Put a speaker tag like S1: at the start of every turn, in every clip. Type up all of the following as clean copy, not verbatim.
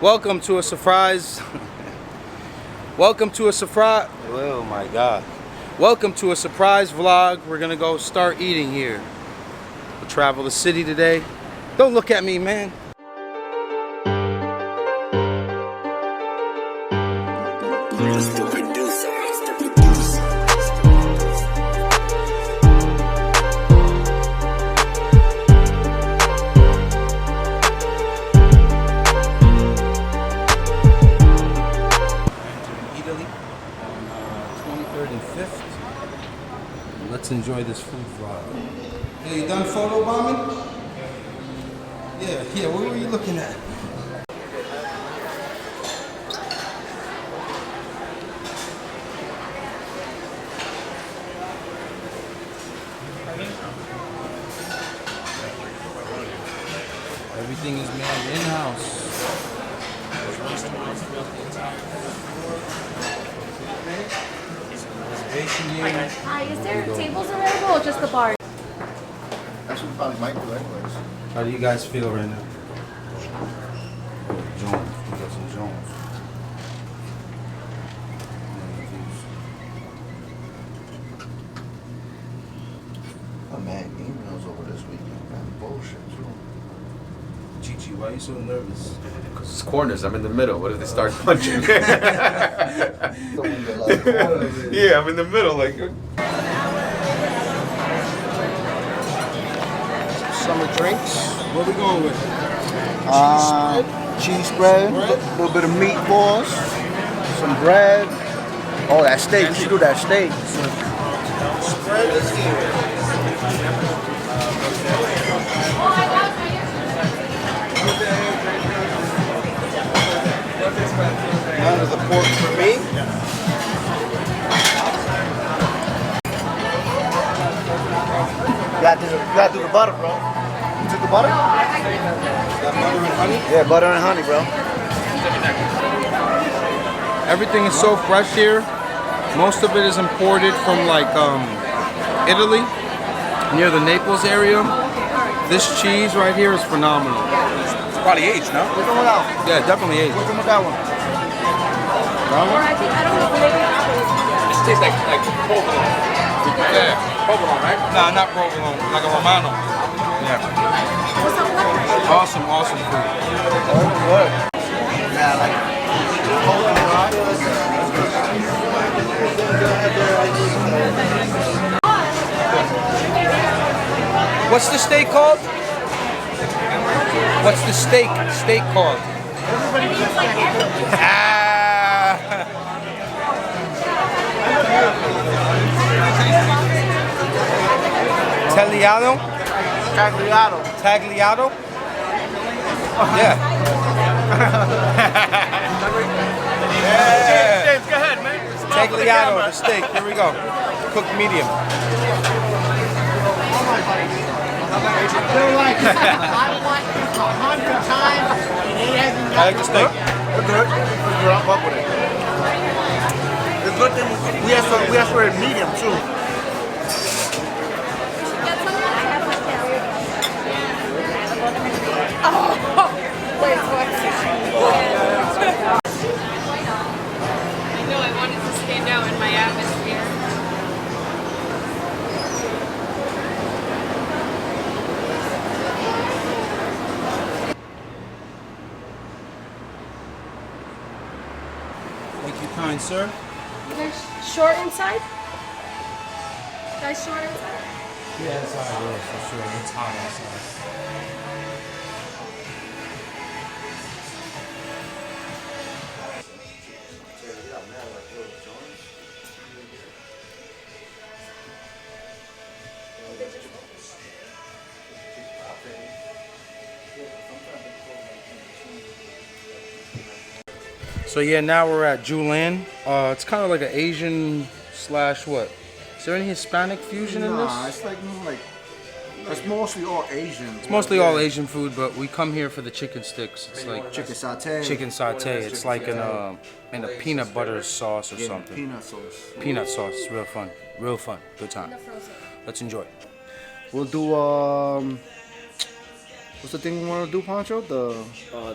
S1: Welcome to a surprise. Welcome to a surprise. Oh my God. Welcome to a surprise vlog. We're gonna go start eating here. We'll travel the city today. Don't look at me, man. Let's enjoy this food vlog. Hey, you done photo bombing? Yeah, what were you looking at? Everything is made in-house.
S2: Hi, is there tables available or just the bar?
S3: That's what we probably might do anyways.
S1: How do you guys feel right now? Jones. We got some Jones.
S3: Oh man, emails over this weekend. Man, bullshit too.
S1: Chichi, why are you so nervous?
S4: Because it's corners. I'm in the middle. What if they start punching? Yeah, I'm in the middle. Like.
S1: Summer drinks. What are we going with?
S3: Cheese spread, a little bit of meatballs, some bread. Oh, that steak. We should do that steak.
S1: Spread is here. None of the pork for me.
S3: You gotta do the butter, bro. You took the butter?
S1: Got butter and honey.
S3: Yeah, butter and honey, bro.
S1: Everything is so fresh here. Most of it is imported from like Italy, near the Naples area. This cheese right here is phenomenal.
S4: It's probably aged, no?
S3: Which one with that one?
S1: Yeah, definitely aged.
S3: Which one with that one?
S2: Or I think, I don't know, maybe
S4: It tastes like provolone. Yeah, provolone, right?
S1: Nah, not provolone, like a Romano. Yeah. Awesome food.
S3: Oh, good. Yeah, I like it.
S1: What's the steak called? What's the steak called? Tagliato?
S3: Tagliato.
S1: Tagliato? Yeah. Yeah.
S4: James, go ahead, man.
S1: Tagliato, the steak. Here we go. Cooked medium.
S5: I feel like I've watched this 100 times and he hasn't
S1: I
S5: got
S1: like the steak.
S3: It's good. It's good. I'm up with it. The good thing is we asked for it medium too.
S2: I know I wanted to stand out in my atmosphere.
S1: Thank you, kind sir.
S2: Short inside? Guys, short inside?
S1: Yeah, it's hot, yeah, for sure. It's hot outside. So yeah, now we're at Julian. It's kind of like an Asian slash what? Is there any Hispanic fusion in this?
S3: Nah, it's like more like it's mostly all Asian.
S1: It's mostly all Asian food, but we come here for the chicken sticks. It's like
S3: chicken satay.
S1: chicken satay. It's like in a peanut butter sauce or
S3: Yeah,
S1: something.
S3: peanut sauce.
S1: Peanut sauce. It's real fun. Real fun. Good time. Let's enjoy.
S3: We'll do What's the thing we want to do, Pancho? The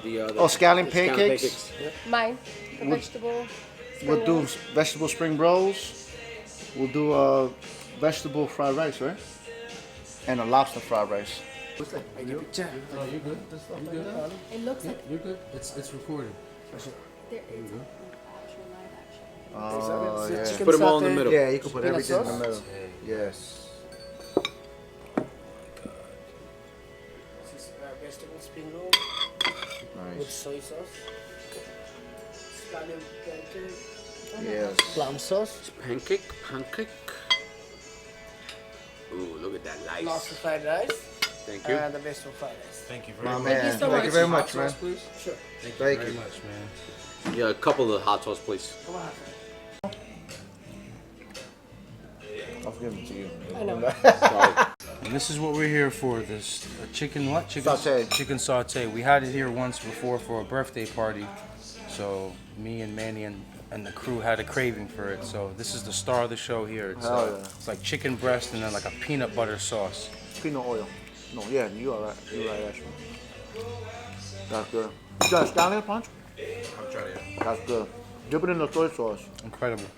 S4: The
S3: scallion pancakes.
S4: Yeah.
S2: Mine. The
S3: What-
S2: vegetable.
S3: We'll do vegetable spring rolls. We'll do vegetable fried rice, right? And a lobster fried rice.
S1: Oh, you're good. You good?
S2: It looks like
S1: You're good. It's recorded.
S2: there is actual live action.
S3: Oh, yeah.
S4: Put them all in the middle.
S3: Yeah, you can put everything in the middle. Yes.
S5: This is vegetable spring roll with
S3: Nice.
S5: soy sauce. Scallion pancake.
S3: Yes.
S5: Plum sauce.
S4: Pancake. Ooh, look at that lice.
S5: Lobster fried rice.
S4: Thank you.
S5: And the vegetable fried rice.
S1: Thank you
S3: My
S1: very much.
S3: man.
S2: so
S3: Thank you
S2: much.
S3: very much, man.
S1: Please.
S5: Sure.
S1: Thank you
S3: Thank
S1: very
S3: you.
S1: much, man.
S4: Yeah, a couple of hot sauce, please.
S5: Come on.
S3: I'll give it to you.
S2: I know.
S4: Sorry.
S1: And this is what we're here for. This chicken what? Chicken
S3: Sauté.
S1: Chicken saute. We had it here once before for a birthday party. So me and Manny and the crew had a craving for it. So this is the star of the show here. It's,
S3: Hell yeah.
S1: it's like chicken breast and then like a peanut butter sauce.
S3: Peanut oil. No, yeah, you are right. You're right, actually. That's good. You got scallion, Pancho?
S1: I'm trying it.
S3: That's good. Dip it in the soy sauce.
S1: Incredible.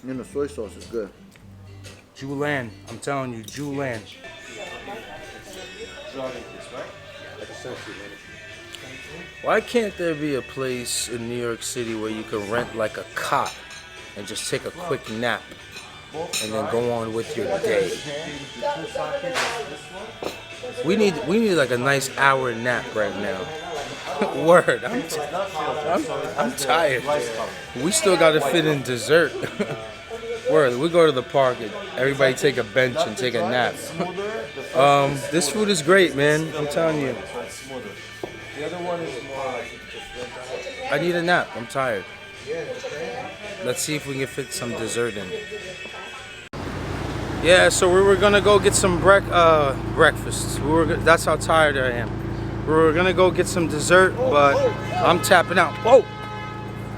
S3: And the soy sauce is good.
S1: Julian, I'm telling you, Julian. Why can't there be a place in New York City where you can rent like a cot and just take a quick nap and then go on with your day? We need like a nice hour nap right now. Word, I'm tired. We still got to fit in dessert. Word, we go to the park and everybody take a bench and take a nap. This food is great, man. I'm telling you. I need a nap. I'm tired. Let's see if we can fit some dessert in. Yeah, so we were gonna go get some breakfast. That's how tired I am. We were gonna go get some dessert, but I'm tapping out. Whoa!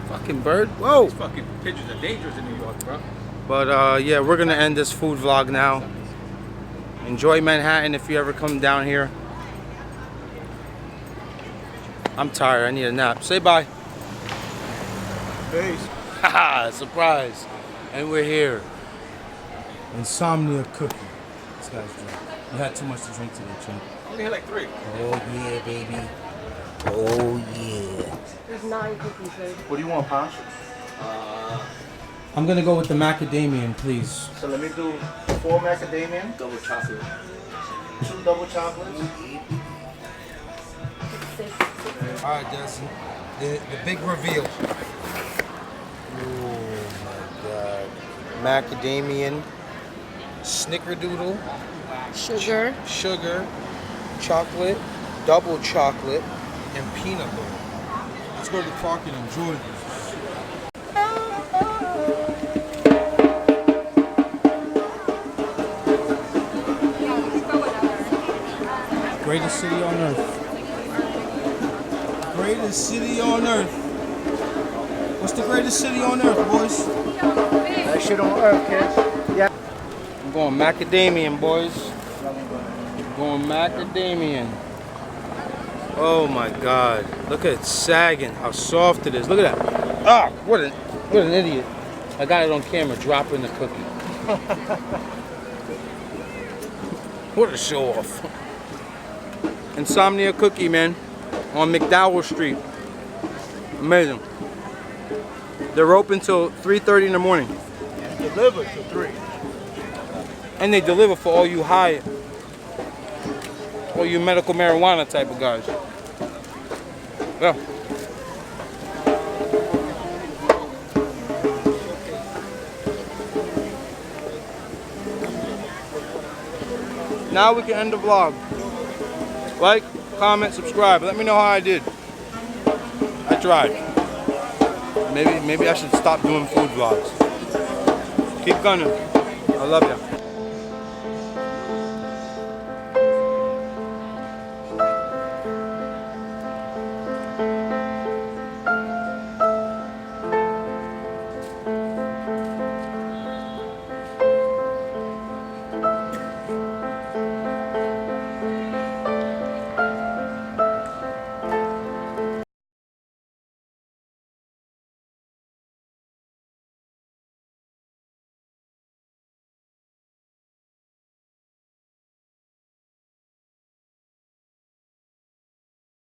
S1: Fucking bird. Whoa!
S4: These fucking pigeons are dangerous in New York, bro.
S1: But yeah, we're gonna end this food vlog now. Enjoy Manhattan if you ever come down here. I'm tired. I need a nap. Say bye.
S3: Peace.
S1: Haha, surprise. And we're here. Insomnia cookie. This guy's drunk. You had too much to drink today, Chink.
S4: I only had like 3.
S1: Oh yeah, baby. Oh yeah.
S2: There's 9 cookies there.
S3: What do you want, Pancho?
S1: I'm gonna go with the macadamian, please.
S3: So let me do 4 macadamia,
S4: Double chocolate.
S3: 2 double chocolates.
S1: All right, Desi. The big reveal. Oh my God. Macadamian, snickerdoodle, sugar, chocolate, double chocolate, and peanut butter. Let's go to the park and enjoy this. Greatest city on earth. Greatest city on earth. What's the greatest city on earth, boys?
S3: That shit on earth, kids. Yeah.
S1: I'm going macadamian, boys. I'm going macadamian. Oh my God. Look at it sagging, how soft it is. Look at that. Ah, what an idiot. I got it on camera, dropping the cookie. What a show off. Insomnia cookie, man. On McDowell Street. Amazing. They're open till 3:30 in the morning.
S3: Delivered to 3.
S1: And they deliver for all you high, all you medical marijuana type of guys. Yeah. Now we can end the vlog. Like, comment, subscribe. Let me know how I did. I tried. Maybe I should stop doing food vlogs. Keep gunning. I love ya.